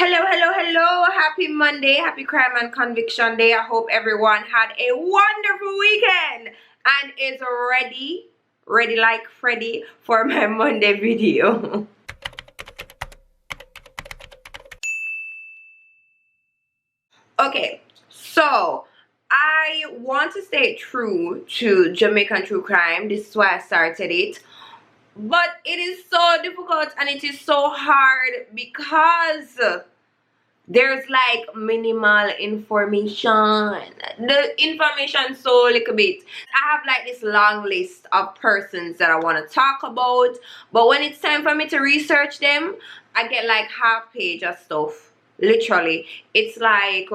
Hello, hello, hello. Happy Monday. Happy Crime and Conviction Day. I hope everyone had a wonderful weekend and is ready like Freddy for my Monday video. Okay, so I want to stay true to Jamaican true crime. This is why I started it. But it is so difficult and it is so hard because there's like minimal information. The information so little bit. I have like this long list of persons that I want to talk about, but when it's time for me to research them, I get like half page of stuff. Literally, it's like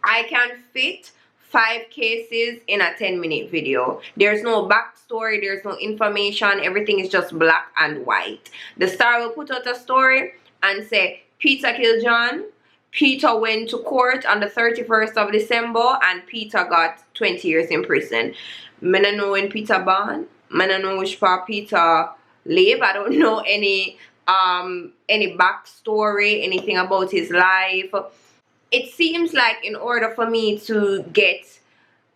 I can fit 5 cases in a 10-minute video. There's no backstory, there's no information, everything is just black and white. The Star will put out a story and say Peter killed John, Peter went to court on the 31st of December and Peter got 20 years in prison. I don't know when Peter born, I don't know which part Peter live, I don't know any backstory, anything about his life. It seems like in order for me to get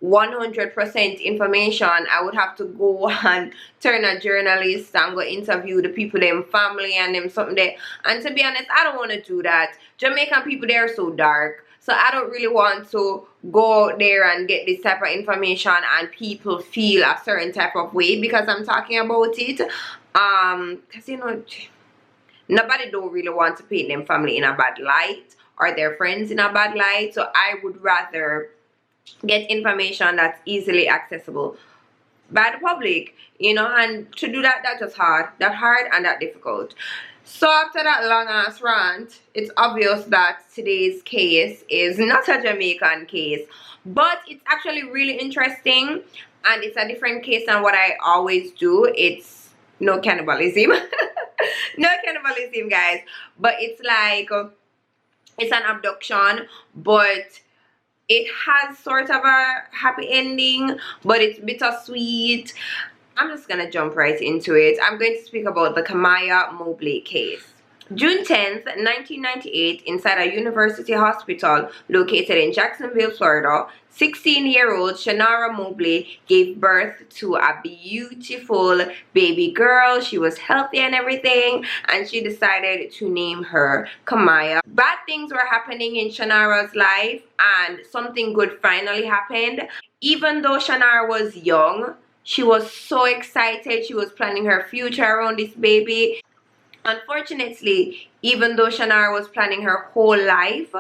100% information, I would have to go and turn a journalist and go interview the people, them family and them something there. And to be honest, I don't want to do that. Jamaican people, they are so dark. So I don't really want to go there and get this type of information and people feel a certain type of way because I'm talking about it. Because you know, nobody don't really want to paint them family in a bad light or their friends in a bad light. So I would rather get information that's easily accessible by the public, you know, and to do that, that's just hard and that difficult. So after that long ass rant, it's obvious that today's case is not a Jamaican case, but it's actually really interesting and it's a different case than what I always do. It's no cannibalism. No cannibalism, guys, but it's like it's an abduction, but it has sort of a happy ending, but it's bittersweet. I'm just gonna jump right into it. I'm going to speak about the Kamiyah Mobley case. June 10th, 1998, inside a university hospital located in Jacksonville, Florida, 16-year-old Shanara Mobley gave birth to a beautiful baby girl. She was healthy and everything, and she decided to name her Kamiyah. Bad things were happening in Shanara's life, and something good finally happened. Even though Shanara was young, she was so excited. She was planning her future around this baby. Unfortunately, even though Shanara was planning her whole life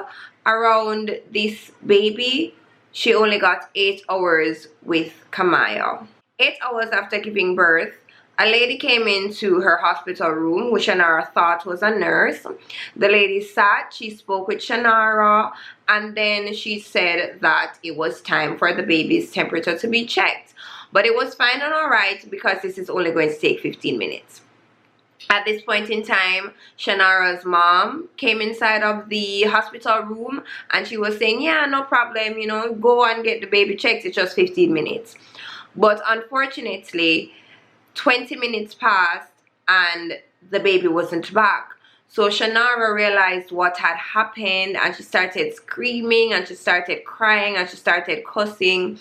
around this baby, she only got 8 hours with Kamiyah. 8 hours after giving birth, a lady came into her hospital room, which Shanara thought was a nurse. The lady sat, she spoke with Shanara, and then she said that it was time for the baby's temperature to be checked. But it was fine and alright because this is only going to take 15 minutes. At this point in time, Shanara's mom came inside of the hospital room and she was saying, yeah, no problem, you know, go and get the baby checked, it's just 15 minutes. But unfortunately, 20 minutes passed and the baby wasn't back. So Shanara realized what had happened and she started screaming and she started crying and she started cussing.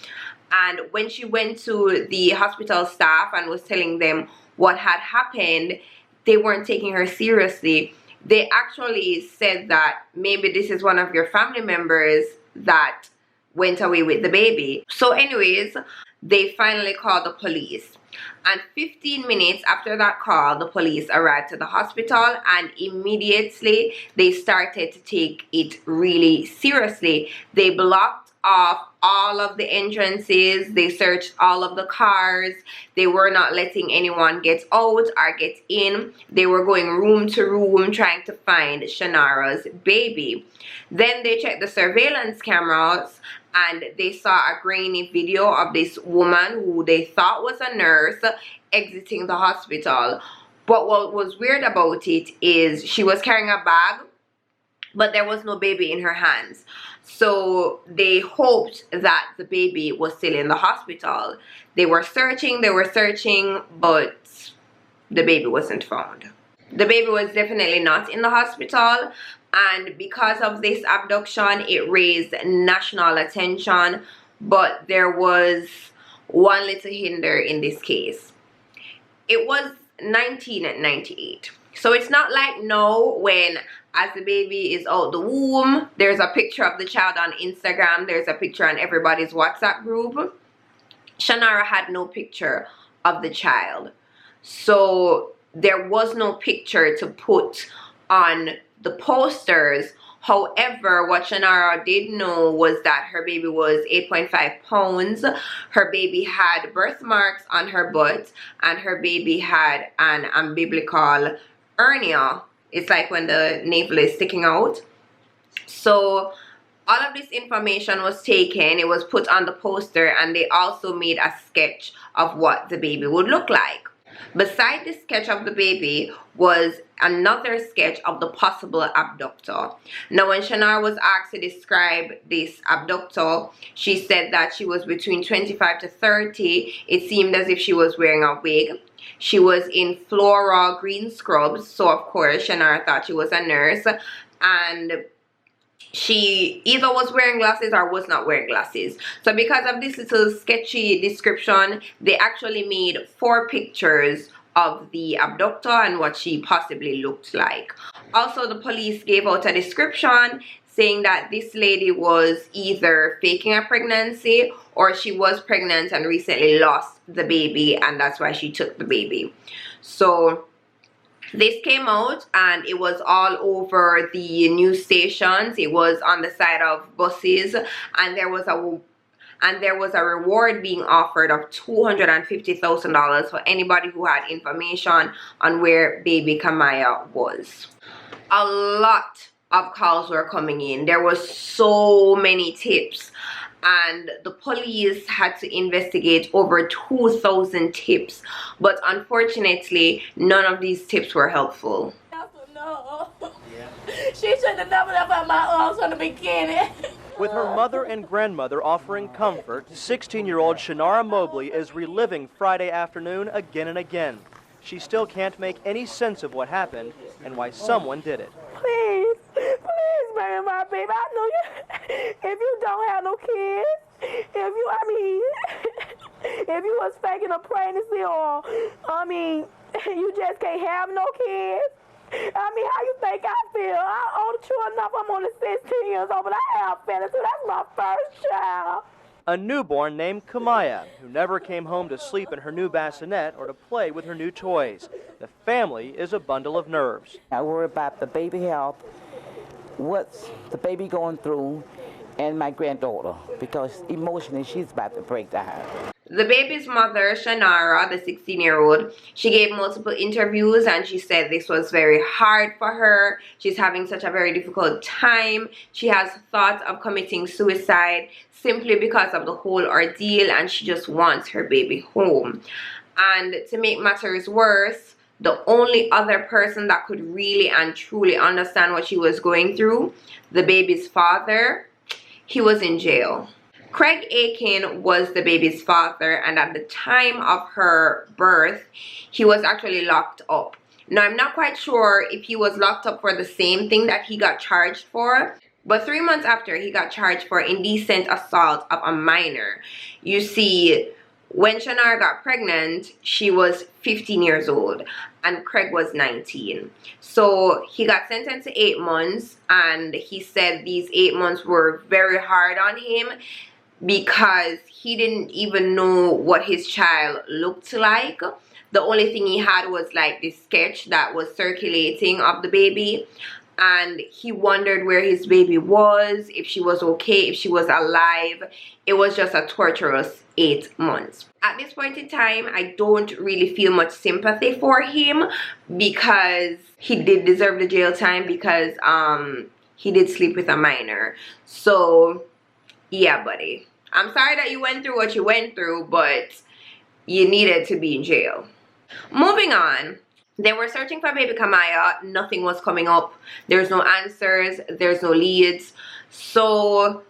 And when she went to the hospital staff and was telling them what had happened, they weren't taking her seriously. They actually said that maybe this is one of your family members that went away with the baby. So anyways, they finally called the police. And 15 minutes after that call, the police arrived to the hospital and immediately they started to take it really seriously. They blocked off all of the entrances, they searched all of the cars, they were not letting anyone get out or get in. They were going room to room trying to find Shanara's baby. Then they checked the surveillance cameras and they saw a grainy video of this woman who they thought was a nurse exiting the hospital. But what was weird about it is she was carrying a bag, but there was no baby in her hands. So they hoped that the baby was still in the hospital. They were searching, but the baby wasn't found. The baby was definitely not in the hospital, And because of this abduction, it raised national attention, but there was one little hinder in this case. It was 1998. So it's not like now when, as the baby is out the womb, there's a picture of the child on Instagram, there's a picture on everybody's WhatsApp group. Shannara had no picture of the child. So there was no picture to put on the posters. However, what Shannara did know was that her baby was 8.5 pounds. Her baby had birthmarks on her butt, and her baby had an umbilical hernia. It's like when the navel is sticking out. So all of this information was taken, it was put on the poster, and they also made a sketch of what the baby would look like. Beside the sketch of the baby was another sketch of the possible abductor. Now, when Shannara was asked to describe this abductor, she said that she was between 25 to 30. It seemed as if she was wearing a wig. She was in floral green scrubs, so of course Shannara thought she was a nurse, and she either was wearing glasses or was not wearing glasses. So because of this little sketchy description, they actually made 4 pictures of the abductor and what she possibly looked like. Also, the police gave out a description saying that this lady was either faking a pregnancy or she was pregnant and recently lost the baby, and that's why she took the baby. So this came out and it was all over the news stations. It was on the side of buses, and there was a reward being offered of $250,000 for anybody who had information on where baby Kamiyah was. A lot of calls were coming in. There was so many tips, and the police had to investigate over 2,000 tips, but unfortunately none of these tips were helpful. No. She should have never left out my arms from the beginning. With her mother and grandmother offering comfort, 16-year-old Kamiyah Mobley is reliving Friday afternoon again and again. She still can't make any sense of what happened and why someone did it. Please, bury my baby. I know you. If you don't have no kids, if you was faking a pregnancy, or you just can't have no kids. How you think I feel? True enough, I'm only 16 years old, but I have feelings, so that's my first child. A newborn named Kamiyah, who never came home to sleep in her new bassinet or to play with her new toys. The family is a bundle of nerves. I worry about the baby health, what's the baby going through, and my granddaughter, because emotionally she's about to break down. The baby's mother, Shannara, the 16-year-old, she gave multiple interviews and she said this was very hard for her. She's having such a very difficult time. She has thoughts of committing suicide simply because of the whole ordeal, and she just wants her baby home. And to make matters worse, the only other person that could really and truly understand what she was going through, the baby's father, he was in jail. Craig Aiken was the baby's father, and at the time of her birth, he was actually locked up. Now, I'm not quite sure if he was locked up for the same thing that he got charged for, but 3 months after, he got charged for indecent assault of a minor. You see, when Shannara got pregnant, she was 15 years old and Craig was 19. So he got sentenced to 8 months, and he said these 8 months were very hard on him because he didn't even know what his child looked like. The only thing he had was like this sketch that was circulating of the baby, and he wondered where his baby was, if she was okay, if she was alive. It was just a torturous 8 months. At this point in time, I don't really feel much sympathy for him because he did deserve the jail time, because he did sleep with a minor. So yeah, buddy, I'm sorry that you went through what you went through, but you needed to be in jail. Moving on, they were searching for baby Kamiyah. Nothing was coming up. There's no answers, there's no leads. So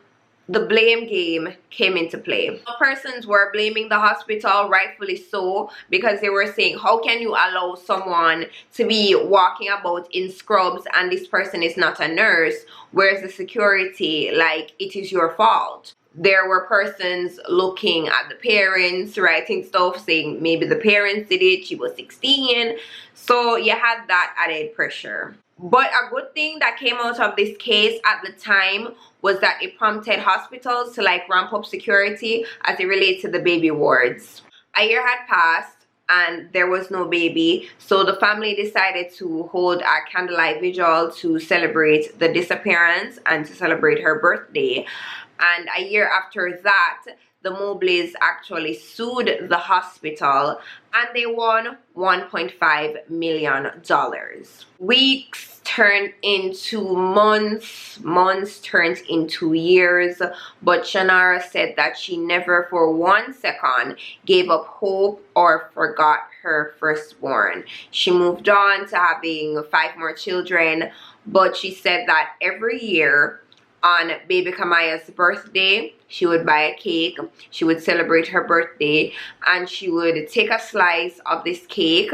the blame game came into play. Persons were blaming the hospital, rightfully so, because they were saying, how can you allow someone to be walking about in scrubs and this person is not a nurse? Where's the security? Like, it is your fault. There were persons looking at the parents, writing stuff saying maybe the parents did it, she was 16. So you had that added pressure. But a good thing that came out of this case at the time was that it prompted hospitals to like ramp up security as it relates to the baby wards. A year had passed and there was no baby, so the family decided to hold a candlelight vigil to celebrate the disappearance and to celebrate her birthday. And a year after that, the Mobleys actually sued the hospital and they won $1.5 million. Weeks turned into months, months turned into years, but Shanara said that she never for 1 second gave up hope or forgot her firstborn. She moved on to having 5 more children, but she said that every year on baby Kamiyah's birthday, she would buy a cake, she would celebrate her birthday, and she would take a slice of this cake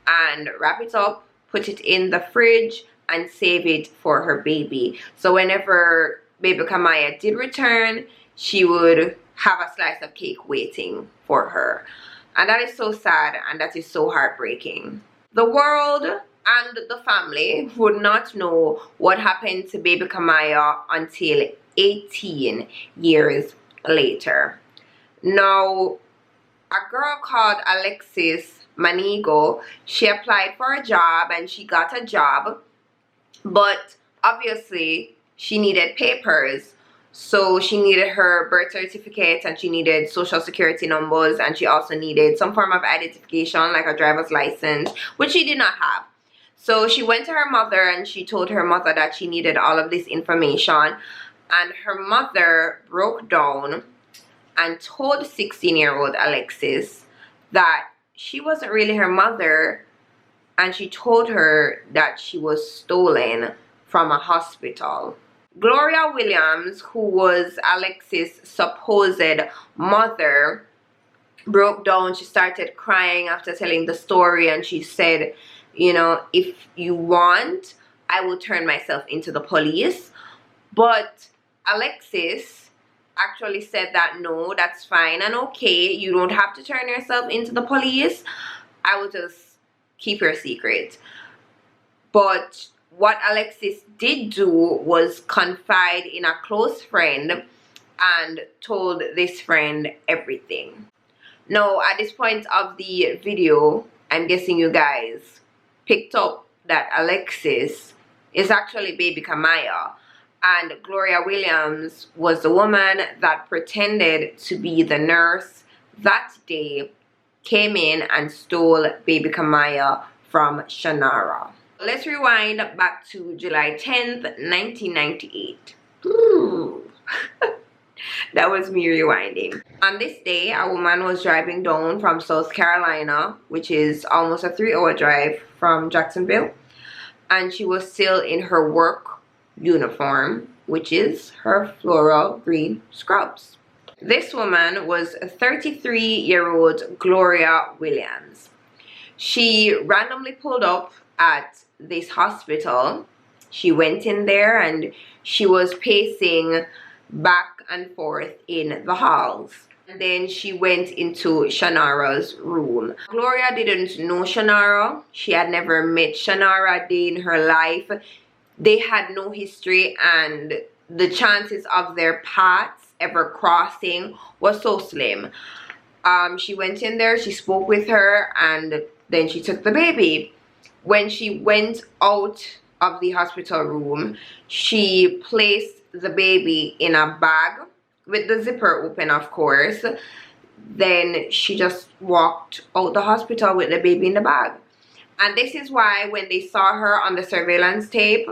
and wrap it up, put it in the fridge, and save it for her baby. So whenever baby Kamiyah did return, she would have a slice of cake waiting for her. And that is so sad and that is so heartbreaking. The world and the family would not know what happened to baby Kamiyah until 18 years later. Now, a girl called Alexis Manigo, she applied for a job and she got a job, but obviously she needed papers. So she needed her birth certificate and she needed social security numbers, and she also needed some form of identification like a driver's license, which she did not have. So she went to her mother and she told her mother that she needed all of this information, and her mother broke down and told 16-year-old Alexis that she wasn't really her mother, and she told her that she was stolen from a hospital. Gloria Williams, who was Alexis' supposed mother, broke down. She started crying after telling the story, and she said, you know, if you want, I will turn myself into the police. But Alexis actually said that no, that's fine and okay, you don't have to turn yourself into the police, I will just keep your secret. But what Alexis did do was confide in a close friend and told this friend everything. Now, at this point of the video, I'm guessing you guys picked up that Alexis is actually baby Kamiyah, and Gloria Williams was the woman that pretended to be the nurse that day, came in and stole baby Kamiyah from Shanara. Let's rewind back to July 10th, 1998. Ooh. That was me rewinding. On this day, a woman was driving down from South Carolina, which is almost a 3-hour drive from Jacksonville, and she was still in her work uniform, which is her floral green scrubs. This woman was 33-year-old Gloria Williams. She randomly pulled up at this hospital. She went in there and she was pacing back and forth in the halls. And then she went into Shanara's room. Gloria didn't know Shanara. She had never met Shanara a day in her life. They had no history, and the chances of their paths ever crossing was so slim. She went in there, she spoke with her, and then she took the baby. When she went out of the hospital room, she placed the baby in a bag with the zipper open, of course. Then she just walked out the hospital with the baby in the bag. And this is why when they saw her on the surveillance tape,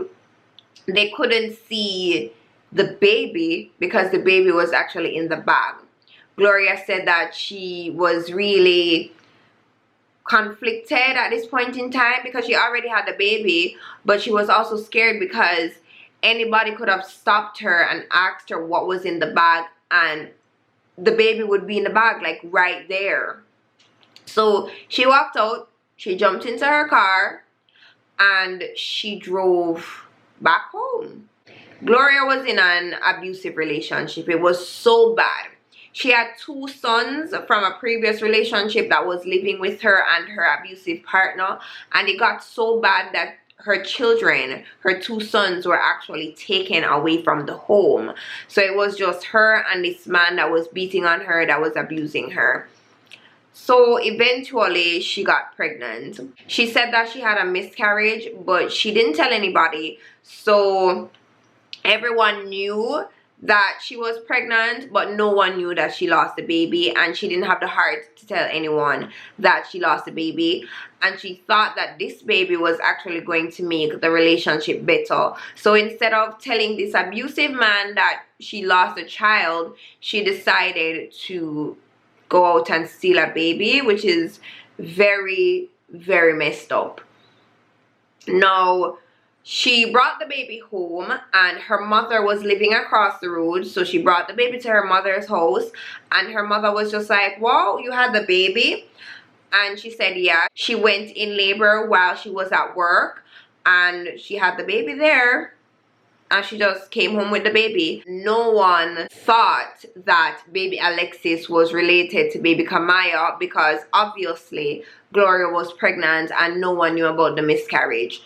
they couldn't see the baby because the baby was actually in the bag. Gloria said that she was really conflicted at this point in time because she already had the baby, but she was also scared because anybody could have stopped her and asked her what was in the bag, and the baby would be in the bag, like right there. So she walked out, she jumped into her car, and she drove back home. Gloria was in an abusive relationship. It was so bad. She had 2 sons from a previous relationship that was living with her and her abusive partner, and it got so bad that her children, her 2 sons, were actually taken away from the home. So it was just her and this man that was beating on her, that was abusing her. So eventually she got pregnant. She said that she had a miscarriage, but she didn't tell anybody. So everyone knew that she was pregnant, but no one knew that she lost the baby, and she didn't have the heart to tell anyone that she lost the baby. And she thought that this baby was actually going to make the relationship better. So instead of telling this abusive man that she lost a child, she decided to go out and steal a baby, which is very, very messed up. Now, she brought the baby home, and her mother was living across the road. So she brought the baby to her mother's house, and her mother was just like, wow, you had the baby? And she said, yeah. She went in labor while she was at work, and she had the baby there, and she just came home with the baby. No one thought that baby Alexis was related to baby Kamiyah, because obviously Gloria was pregnant and no one knew about the miscarriage.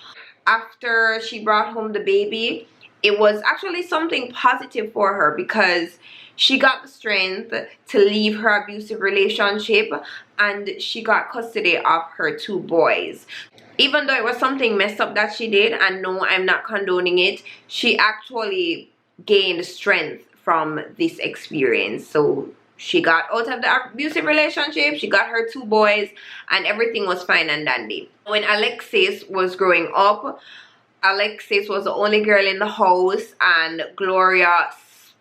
After she brought home the baby, it was actually something positive for her, because she got the strength to leave her abusive relationship, and she got custody of her 2 boys. Even though it was something messed up that she did, and no, I'm not condoning it, she actually gained strength from this experience. So she got out of the abusive relationship, she got her 2 boys, and everything was fine and dandy. When Alexis was growing up, Alexis was the only girl in the house, and Gloria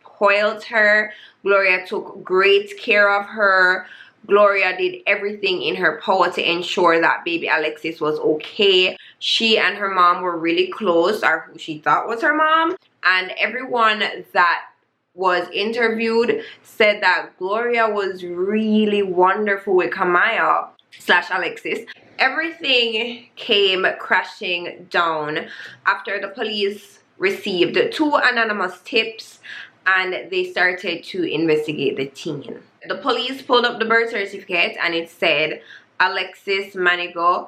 spoiled her. Gloria took great care of her. Gloria did everything in her power to ensure that baby Alexis was okay. She and her mom were really close, or who she thought was her mom. And everyone that was interviewed said that Gloria was really wonderful with Kamiyah / Alexis. Everything came crashing down after the police received 2 anonymous tips, and they started to investigate the teen. The police pulled up the birth certificate, and it said Alexis Manigo,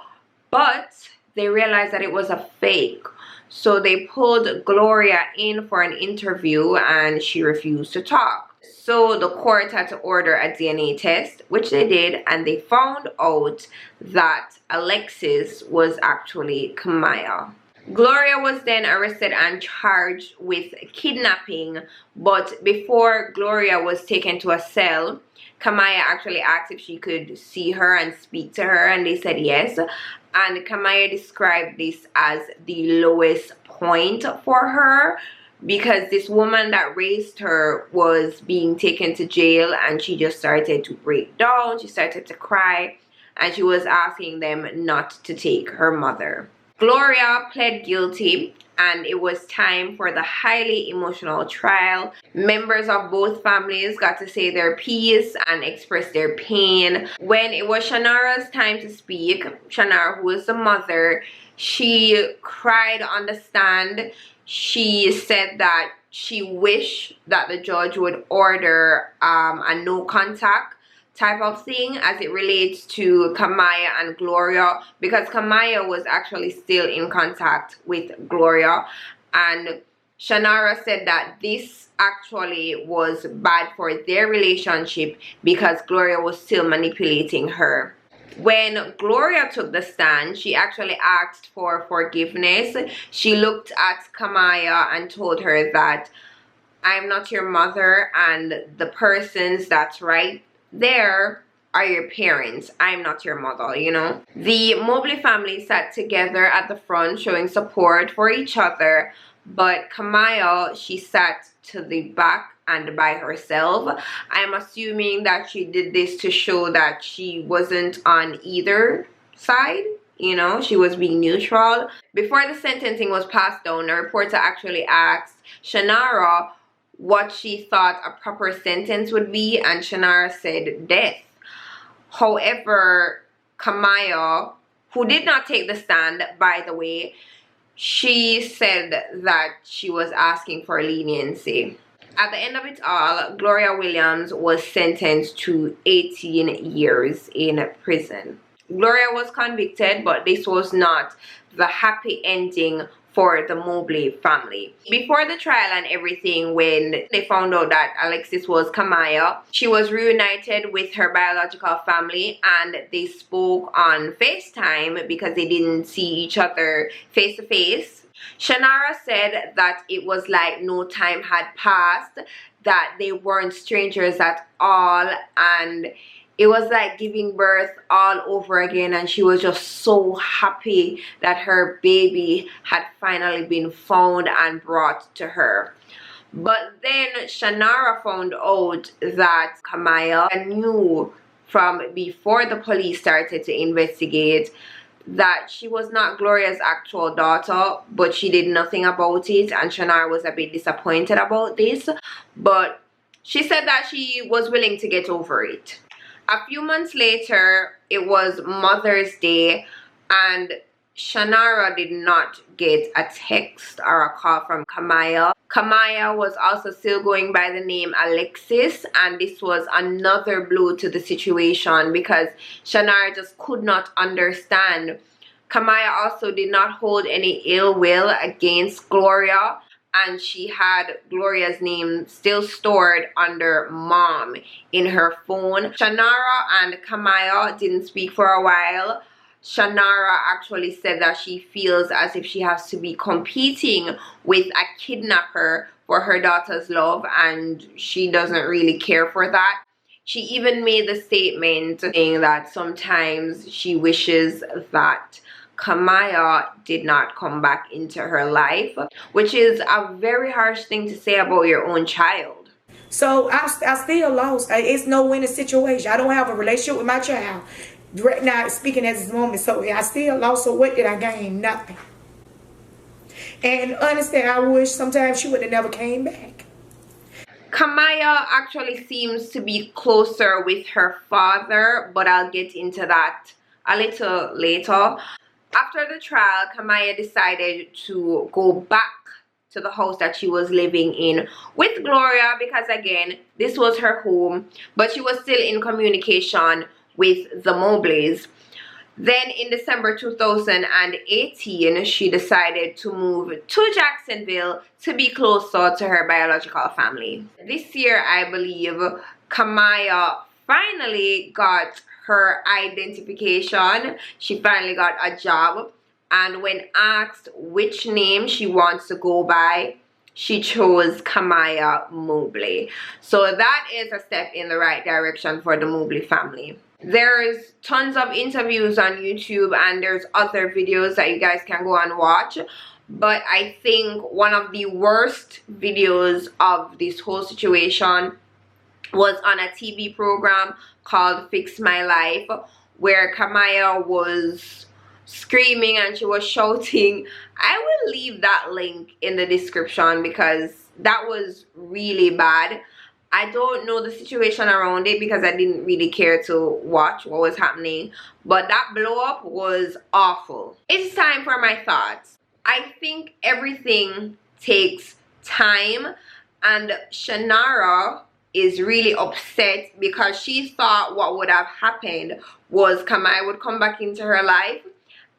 but they realized that it was a fake. So they pulled Gloria in for an interview, and she refused to talk. So the court had to order a DNA test, which they did, and they found out that Alexis was actually Kamiyah. Gloria was then arrested and charged with kidnapping, but before Gloria was taken to a cell, Kamiyah actually asked if she could see her and speak to her, and they said yes. And Kamiyah described this as the lowest point for her, because this woman that raised her was being taken to jail, and she just started to break down. She started to cry, and she was asking them not to take her mother. Gloria pled guilty, and it was time for the highly emotional trial. Members of both families got to say their piece and express their pain. When it was Shanara's time to speak, Shanara, who is the mother, she cried on the stand. She said that she wished that the judge would order a no contact type of thing as it relates to Kamiyah and Gloria, because Kamiyah was actually still in contact with Gloria, and Shanara said that this actually was bad for their relationship because Gloria was still manipulating her. When Gloria took the stand, she actually asked for forgiveness. She looked at Kamiyah and told her that I'm not your mother, and the persons that's right there are your parents. I'm not your mother, you know. The Mobley family sat together at the front showing support for each other, but Kamiyah, she sat to the back and by herself. I'm assuming that she did this to show that she wasn't on either side, You know, she was being neutral. Before the sentencing was passed down, a reporter actually asked Shannara what she thought a proper sentence would be, and Shannara said death. However, Kamiyah, who did not take the stand, by the way, she said that she was asking for leniency. At the end of it all, Gloria Williams was sentenced to 18 years in prison. Gloria was convicted, but this was not the happy ending for the Mobley family. Before the trial and everything, when they found out that Alexis was Kamiyah, she was reunited with her biological family and they spoke on FaceTime because they didn't see each other face to face. Shannara said that it was like no time had passed, that they weren't strangers at all, and it was like giving birth all over again, and she was just so happy that her baby had finally been found and brought to her. But then Shannara found out that Kamiyah knew from before the police started to investigate that she was not Gloria's actual daughter, but she did nothing about it, and Shannara was a bit disappointed about this, but she said that she was willing to get over it. A few months later, it was Mother's Day, and Shannara did not get a text or a call from Kamiyah. Kamiyah was also still going by the name Alexis, and this was another blow to the situation because Shannara just could not understand. Kamiyah also did not hold any ill will against Gloria, and she had Gloria's name still stored under Mom in her phone. Shannara and Kamiyah didn't speak for a while. Shannara actually said that she feels as if she has to be competing with a kidnapper for her daughter's love, and she doesn't really care for that. She even made the statement saying that sometimes she wishes that Kamiyah did not come back into her life, which is a very harsh thing to say about your own child. So I still lost. It's no winning situation. I don't have a relationship with my child right now, speaking at this moment. So I still lost. So what did I gain? Nothing. And honestly, I wish sometimes she would have never came back. Kamiyah actually seems to be closer with her father, but I'll get into that a little later. After the trial, Kamiyah decided to go back to the house that she was living in with Gloria because, again, this was her home, but she was still in communication with the Mobleys. Then in December 2018, she decided to move to Jacksonville to be closer to her biological family. This year, I believe, Kamiyah finally got her identification. She finally got a job, and when asked which name she wants to go by, she chose Kamiyah Mobley. So that is a step in the right direction for the Mobley family. There's tons of interviews on YouTube, and there's other videos that you guys can go and watch, but I think one of the worst videos of this whole situation was on a TV program called Fix My Life, where Kamiyah was screaming and she was shouting. I will leave that link in the description because that was really bad. I don't know the situation around it because I didn't really care to watch what was happening, but that blow up was awful. It's time for my thoughts. I think everything takes time, and Shannara is really upset because she thought what would have happened was Kamiyah would come back into her life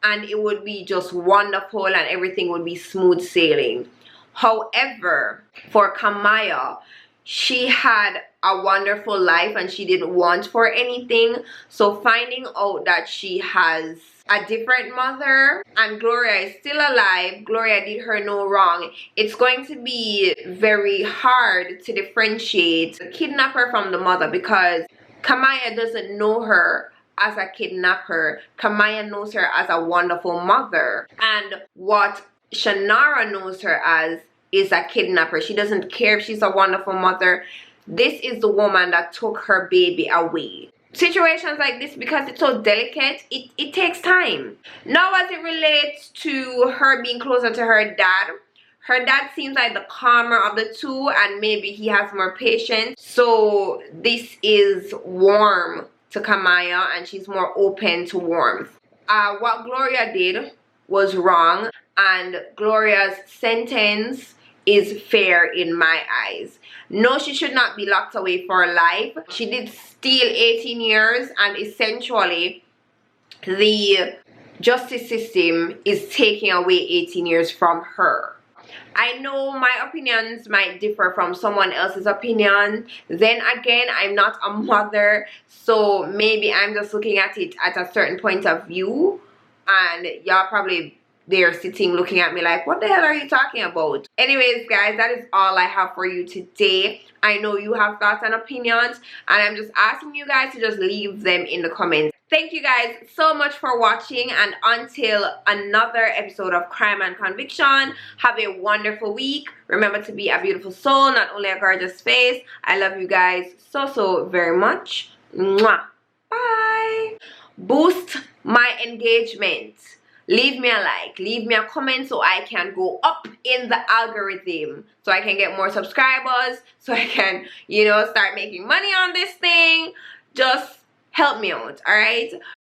and it would be just wonderful and everything would be smooth sailing. However, for Kamiyah, she had a wonderful life and she didn't want for anything. So finding out that she has a different mother and Gloria is still alive, Gloria did her no wrong, it's going to be very hard to differentiate the kidnapper from the mother because Kamiyah doesn't know her as a kidnapper. Kamiyah knows her as a wonderful mother, and what Shannara knows her as is a kidnapper. She doesn't care if she's a wonderful mother. This is the woman that took her baby away. situations like this, because it's so delicate, it takes time. Now, as it relates to her being closer to her dad seems like the calmer of the two, and maybe he has more patience, so this is warm to Kamiyah and she's more open to warmth. What Gloria did was wrong, and Gloria's sentence is fair in my eyes. No, she should not be locked away for life. She did steal 18 years, and essentially the justice system is taking away 18 years from her. I know my opinions might differ from someone else's opinion. Then again, I'm not a mother, so maybe I'm just looking at it at a certain point of view, and y'all probably there sitting looking at me like, what the hell are you talking about? Anyways, guys, that is all I have for you today. I know you have thoughts and opinions, and I'm just asking you guys to just leave them in the comments. Thank you guys so much for watching, and until another episode of Crime and Conviction, have a wonderful week. Remember to be a beautiful soul, not only a gorgeous face. I love you guys so very much. Mwah. Bye. Boost my engagement. Leave me a like, leave me a comment so I can go up in the algorithm, so I can get more subscribers, so I can, you know, start making money on this thing. Just help me out, all right?